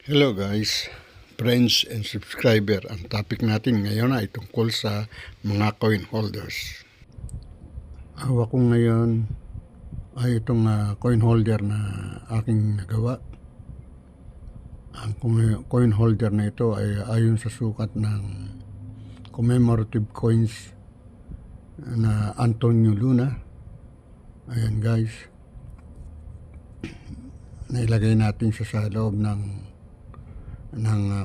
Hello guys, friends and subscriber. Ang topic natin ngayon ay tungkol sa mga coin holders. Hawak ko ngayon ay itong coin holder na aking nagawa. Ang coin holder na ito ay ayon sa sukat ng commemorative coins na Antonio Luna. Ayan guys, nailagay natin siya sa loob ng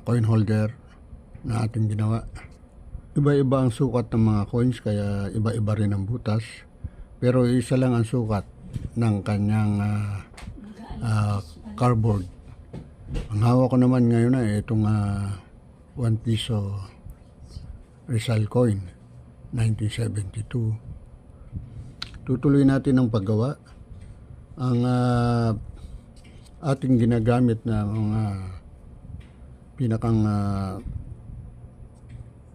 coin holder na ating ginawa. Iba-iba ang sukat ng mga coins, kaya iba-iba rin ang butas, pero isa lang ang sukat ng kanyang cardboard. Ang hawak ko naman ngayon ay itong 1 piso Rizal coin 1972. Tutuloy natin ang paggawa. Ang ating ginagamit na mga pinakang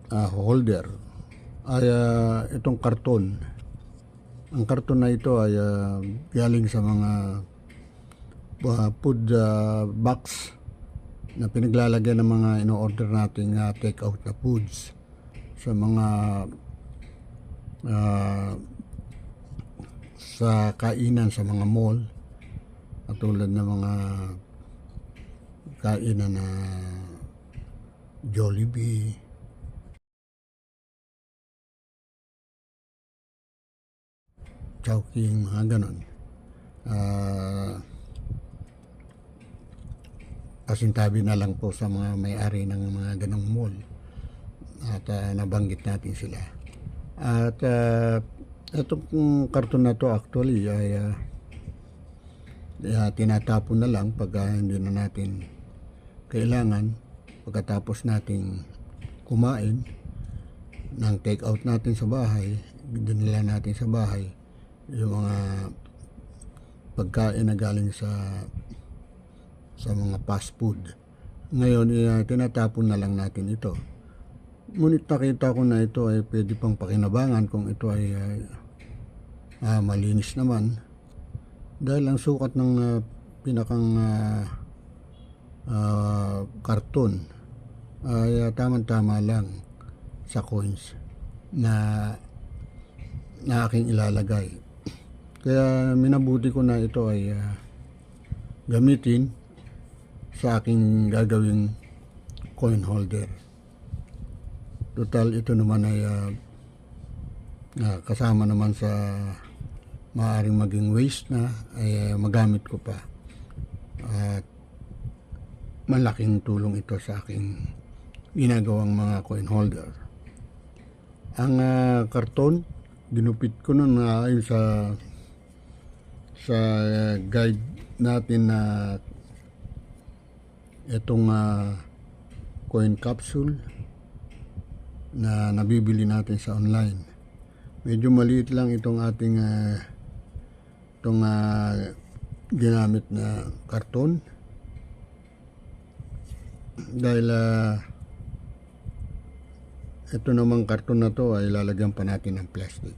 holder ay itong karton. Ang karton na ito ay galing sa mga food box na pinaglalagyan ng mga ino-order nating take out na foods sa mga sa kainan sa mga mall, katulad ng mga kainan na Jollibee, Chowking, mga ganon. Kasintabi na lang po sa mga may-ari ng mga ganong mall at nabanggit natin sila. At itong karton na to actually ay tinatapon na lang pag hindi na natin kailangan. Pagkatapos nating kumain ng take out natin sa bahay, dinala natin sa bahay yung mga pagkain na galing sa mga fast food. Ngayon tinatapon na lang natin ito. Ngunit nakita ko na ito ay pwede pang pakinabangan kung ito ay malinis naman, dahil ang sukat ng pinakang karton ay tamang-tama lang sa coins na aking ilalagay. Kaya minabuti ko na ito ay gamitin sa aking gagawing coin holder. Total ito naman ay kasama naman sa maaaring maging waste na ay magamit ko pa, at malaking tulong ito sa aking ginagawang mga coin holder. Ang karton, ginupit ko nun ayon sa guide natin na itong coin capsule na nabibili natin sa online. Medyo maliit lang itong ating ginamit na karton, dahil ito namang karton na to ay lalagyan pa natin ng plastic.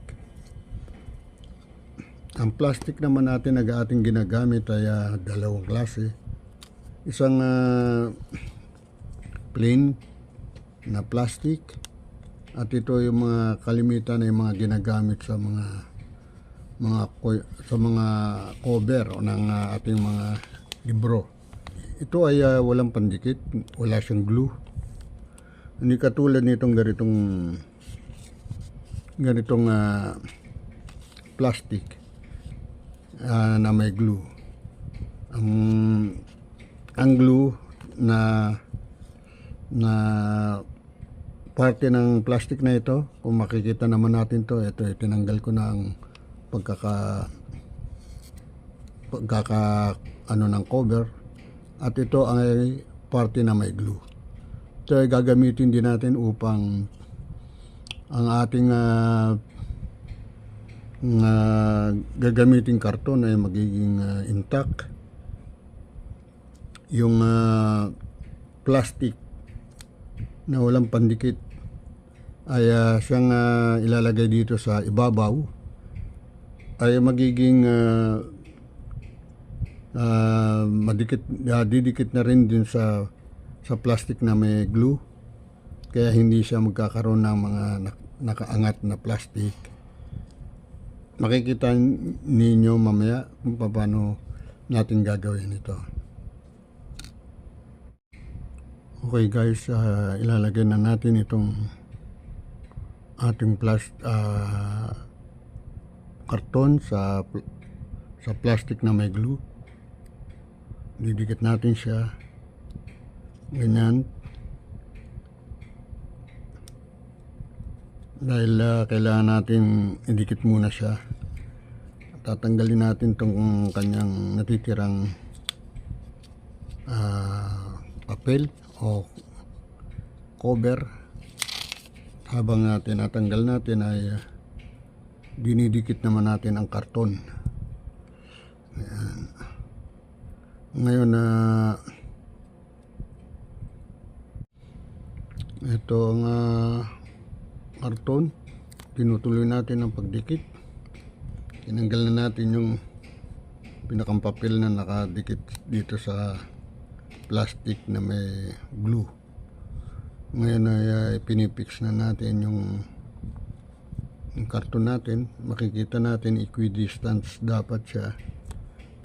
Ang plastic naman natin na ating ginagamit ay dalawang klase. Isang plain na plastic, at ito yung mga kalimitan na yung mga ginagamit sa mga cover o ng ating mga libro. Ito ay walang pandikit, wala siyang glue. Hindi katulad nitong ganitong plastic na may glue. Ang glue na parte ng plastic na ito, kung makikita naman natin to, ito tinanggal ko na ang pagkaka ng cover, at ito ay parte na may glue. Ito ay gagamitin din natin upang ang ating gagamiting karton ay magiging intact. Yung plastic na walang pandikit ay siyang ilalagay dito sa ibabaw, ay magiging didikit na rin din sa sa plastic na may glue, kaya hindi siya magkakaroon ng mga nakaangat na plastic. Makikita ninyo mamaya kung paano natin gagawin ito. Okay guys, ilalagay na natin itong ating karton sa plastic na may glue. Didikit natin siya ganyan, dahil kailangan natin idikit muna siya. Tatanggalin natin tong kanyang natitirang papel o cover. Habang tinatanggal natin ay dinidikit naman natin ang karton. Ayan. Ngayon ito ang karton, tinutuloy natin ang pagdikit. Tinanggal na natin yung pinakang papel na nakadikit dito sa plastic na may glue. Ngayon ay pinipix na natin yung karton natin. Makikita natin equidistance dapat siya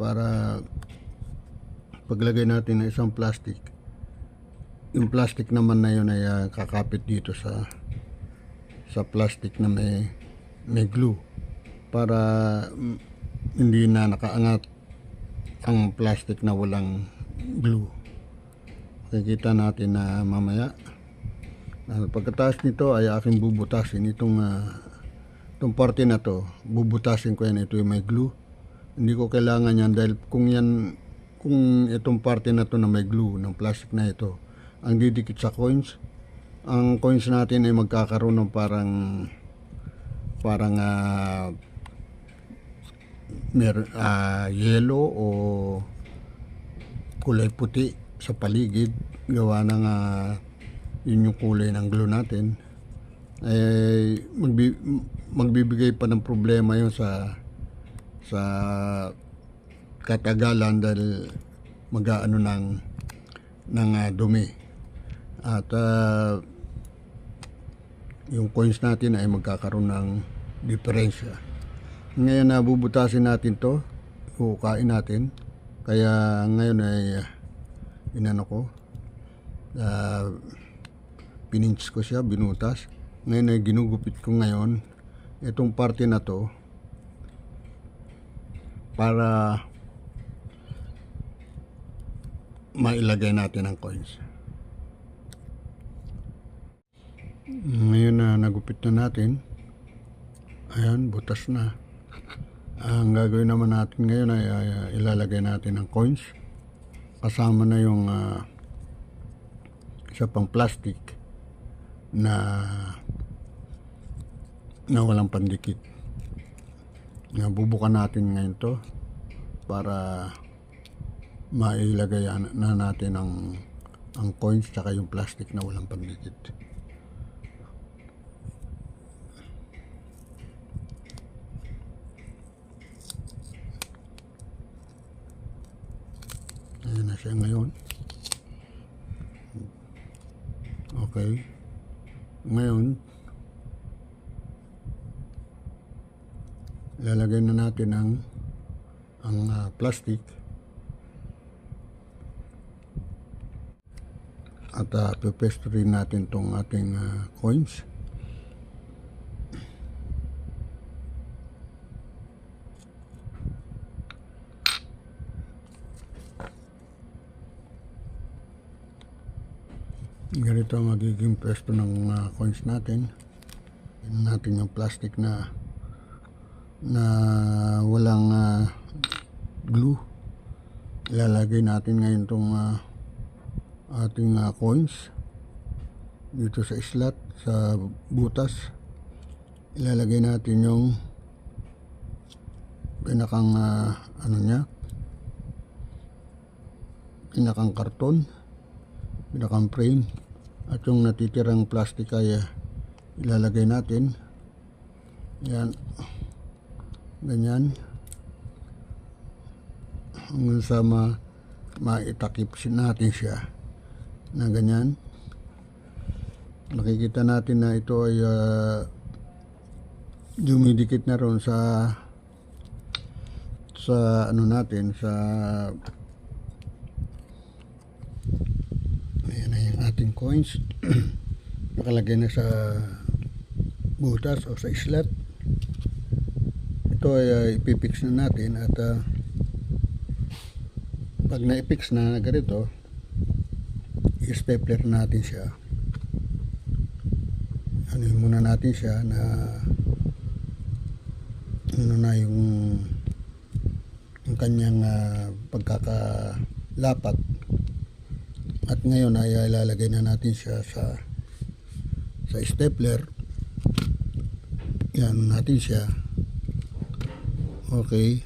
para paglagay natin ng isang plastic, yung plastic naman na yun ay kakapit dito sa plastic na may glue, para hindi na nakaangat ang plastic na walang glue. Makikita natin na mamaya. Pagkatapos nito ay aking bubutasin itong parte na to. Bubutasin ko yan, ito yung may glue. Hindi ko kailangan yan dahil kung itong parte na to na may glue ng plastic na ito ang didikit sa coins, ang coins natin ay magkakaroon ng parang yellow o kulay puti sa paligid, gawa ng yun yung kulay ng glue natin. Ay magbibigay pa ng problema yun sa katagalan, dahil mag-aano ng dumi, at yung coins natin ay magkakaroon ng diferensya. Ngayon bubutasin natin to, hukain natin. Kaya ngayon ay pininch ko siya, binutas. Ngayon ay ginugupit ko ngayon itong parte na to para mailagay natin ang coins. Ngayon nagupit na natin. Ayan, butas na. Ang gagawin naman natin ngayon ay ilalagay natin ang coins kasama na yung isa pang plastic na walang pandikit. Bubukan natin ngayon to para mailagay na natin ang coins tsaka yung plastic na walang pandikit. Ayan na siya ngayon. Okay. Ngayon, lalagay na natin ang plastic at pepesto rin natin tong ating coins. Ganito ang magiging pwesto ng coins natin. Tingnan natin yung plastic na walang glue. Ilalagay natin ngayon itong ating coins dito sa slot, sa butas. Ilalagay natin yung pinakang pinakang karton, pinakang frame, at yung natitirang plastic ay ilalagay natin. Yan, ganyan, hanggang sa maitakip natin siya. na ganyan. Makikita natin na ito ay dumidikit na ron sa ano natin, sa ayan na yung ating coins. Nakalagay na sa butas o sa slot. Ito ay ipipix na natin at pag na-fix na ganito, i-stapler natin siya. Ano muna natin siya na ano na yung kanyang pagkakalapat. At ngayon ay ilalagay na natin siya sa stapler. Yan natin siya. Okay.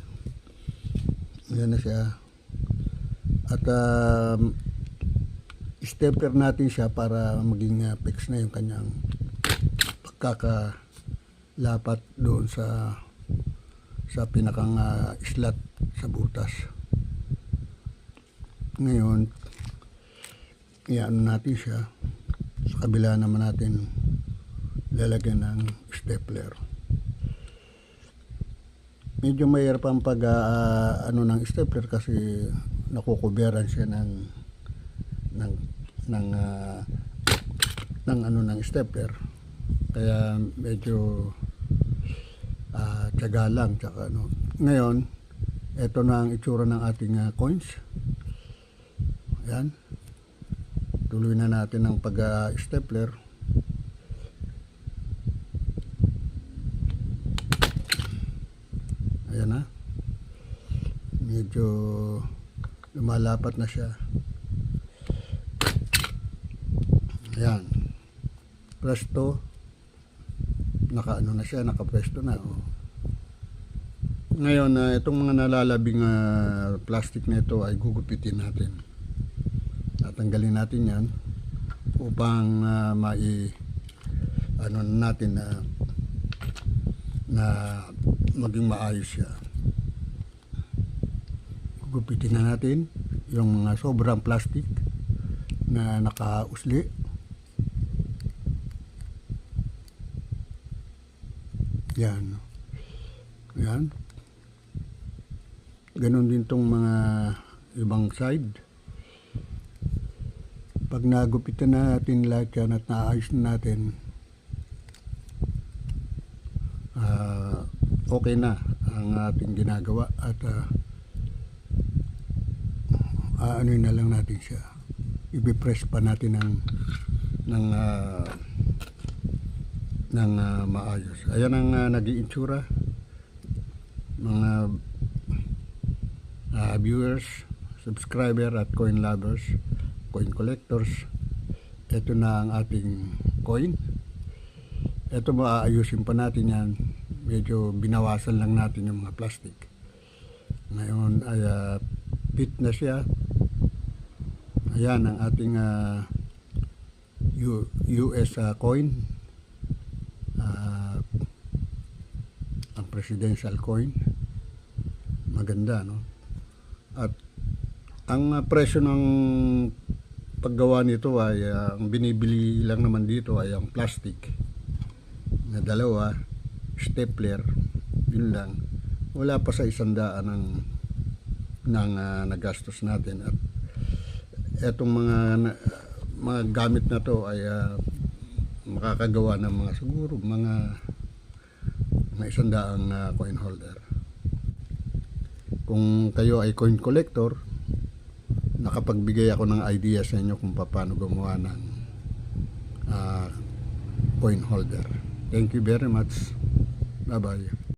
Yan na siya. At stapler natin siya para maging fix na yung kanyang pagkakalapat doon sa pinakang slot sa butas. Ngayon, iyan natin siya. Sa kabila naman natin lalagyan ng stapler. Medyo mahirap ang pag ano ng stapler kasi nakukuberan siya ng ano ng stapler. Kaya medyo tiyaga lang, tsaka ano. Ngayon, ito na ang itsura ng ating coins. Ayan. Tuloy na natin ang pag-stapler. Ayan na. Medyo lumalapat na siya. Ayan. Presto. Naka-ano na siya, naka-presto na. Oh. Ngayon, itong mga nalalabing plastic na ito ay gugupitin natin. Tatanggalin natin yan upang ano natin na maging maayos siya. Gugupitin na natin yung mga sobrang plastic na nakausli. Yan. Yan. Ganon din tong mga ibang side. Pag nagupitan natin lahat yan at naayos na natin, okay na ang ating ginagawa at ano na lang natin siya. Ipipress pa natin ng maayos. Ayan ang naging itsura, mga viewers, subscriber at coin lovers, coin collectors. Ito na ang ating coin. Ito maaayusin pa natin yan. Medyo binawasan lang natin yung mga plastic. Ngayon ay fit na siya. Ayan ang ating US coin. Ang presidential coin. Maganda, no? At ang presyo ng paggawa nito ay ang binibili lang naman dito ay ang plastic na dalawa, stapler, yun lang. Wala pa sa 100 ng nagastos natin. At etong mga gamit na to ay makakagawa ng mga siguro mga 100 coin holder. Kung kayo ay coin collector, nakapagbigay ako ng idea sa inyo kung paano gumawa ng coin holder. Thank you very much. Bye-bye.